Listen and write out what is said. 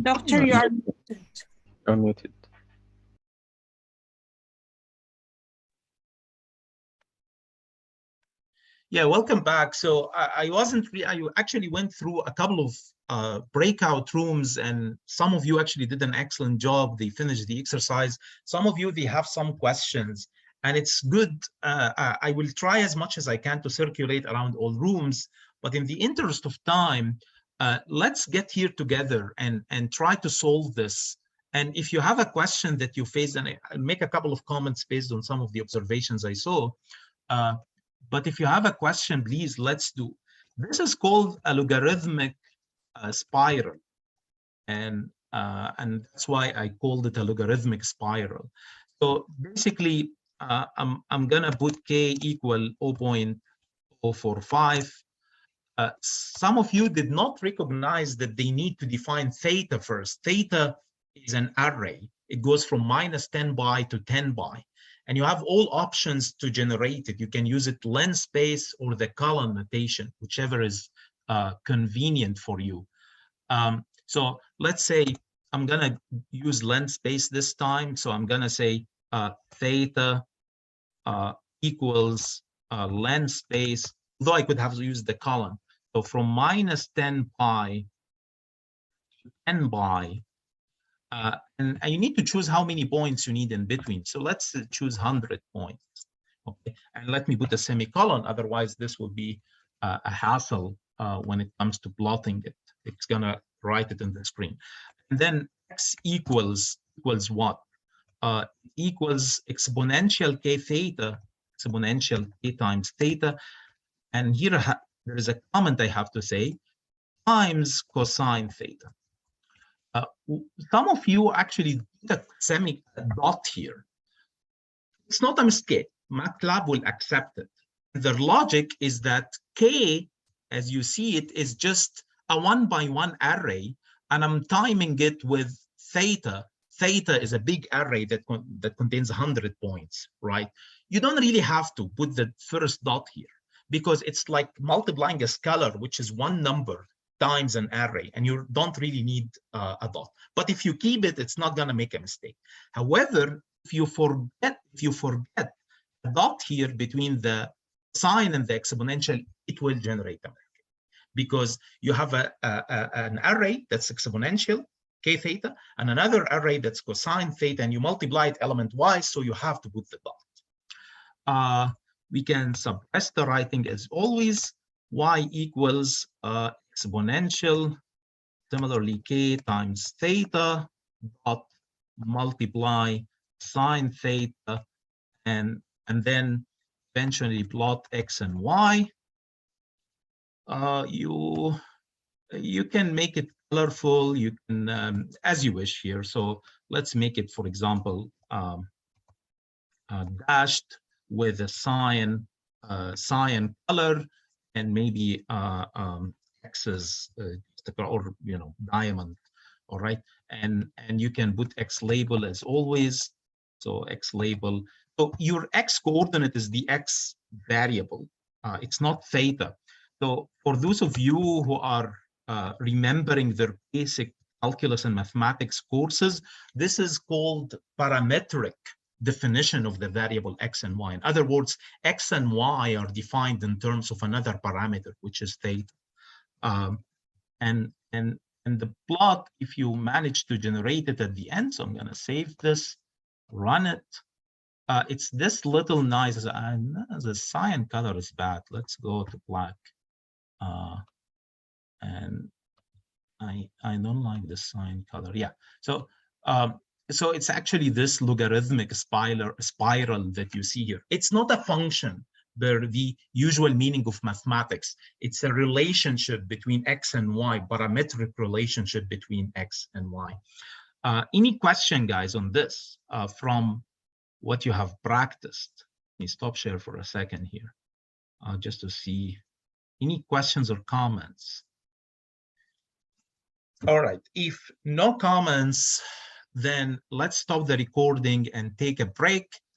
Doctor, you are Unmuted. Yeah, welcome back. So I actually went through a couple of breakout rooms, and some of you actually did an excellent job. They finished the exercise. Some of you, they have some questions, and it's good. I will try as much as I can to circulate around all rooms, but in the interest of time, let's get here together and try to solve this. And if you have a question that you face, and I'll make a couple of comments based on some of the observations I saw, but if you have a question, please, let's do. This is called a logarithmic spiral. And that's why I called it a logarithmic spiral. So basically, I'm going to put k equal 0.045. Some of you did not recognize that they need to define theta first. Theta is an array. It goes from -10 pi to 10 pi. And you have all options to generate it. You can use it length space or the column notation, whichever is convenient for you. So let's say I'm going to use length space this time. So I'm going to say theta equals length space, though I could have used the column. So from -10 pi to 10 pi, and you need to choose how many points you need in between. So let's choose 100 points. Okay, and let me put a semicolon. Otherwise, this will be a hassle when it comes to plotting it. It's gonna write it in the screen. And then x equals what? Equals exponential k theta, exponential k times theta. And here there is a comment I have to say, times cosine theta. Some of you actually did a dot here. It's not a mistake. MATLAB will accept it. The logic is that k, as you see it, is just a 1-by-1 array, and I'm timing it with theta. Theta is a big array that contains 100 points, right? You don't really have to put the first dot here, because it's like multiplying a scalar, which is one number times an array, and you don't really need a dot. But if you keep it, it's not going to make a mistake. However, if you forget a dot here between the sign and the exponential, it will generate a mistake, because you have an array that's exponential, k theta, and another array that's cosine theta, and you multiply it element-wise, so you have to put the dot. We can suppress the writing as always. Y equals exponential, similarly k times theta, dot multiply sine theta, and then eventually plot x and y. You can make it colorful, you can as you wish here. So let's make it, for example, dashed with a cyan color, and maybe x is or diamond. All right, and you can put x label as always. So x label. So your x coordinate is the x variable. It's not theta. So for those of you who are remembering their basic calculus and mathematics courses, this is called parametric definition of the variable x and y. In other words, x and y are defined in terms of another parameter, which is theta. And the plot, if you manage to generate it at the end, so I'm going to save this, run it. It's this little nice, the cyan color is bad. Let's go to black. And I don't like the cyan color. Yeah. So so it's actually this logarithmic spiral that you see here. It's not a function by the usual meaning of mathematics. It's a relationship between x and y, parametric relationship between x and y. Any question, guys, on this from what you have practiced? Let me stop share for a second here, just to see any questions or comments. All right, if no comments, then let's stop the recording and take a break.